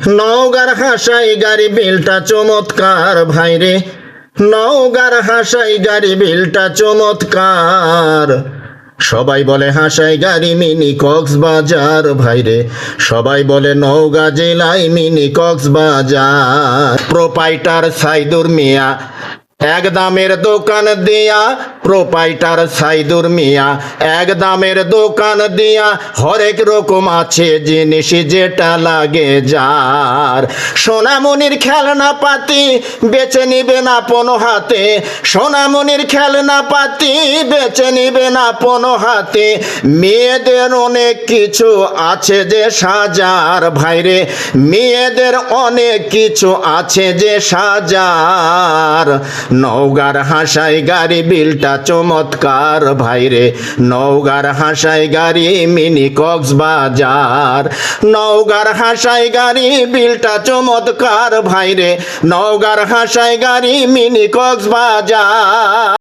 নওগাঁর হাসাই গাড়ি বিলটা চমৎকার ভাইরে, নওগাঁর হাসাই গাড়ি বিলটা চমৎকার। সবাই বলে হাসাই গাড়ি মিনি কক্সবাজার ভাইরে, সবাই বলে নওগাঁ জেলায় মিনি কক্সবাজার। প্রোপাইটার সাইদুর মিয়া এক দামের দোকান দিয়া, প্রোপাইটার সাইদুর মিয়া এক দামের দোকান দিয়া, হরেক রকম আছে জিনিস যেটা লাগে যার। সোনামণির খেলনা পাতি বেচে নিবে না পনো হাতে, সোনামণির খেলনা পাতি বেচে নিবে না পনো হাতে। মেয়েদের অনেক কিছু আছে যে সাজার ভাইরে, মেয়েদের অনেক কিছু আছে যে সাজার। নওগাঁর হাসাই গাড়ি বিলটা চমৎকার ভাইরে, নওগাঁর হাসাই গাড়ি মিনি কক্সবাজার। নওগাঁর হাসাই গাড়ি বিলটা চমৎকার ভাইরে, নওগাঁর হাসাই গাড়ি মিনি কক্সবাজার।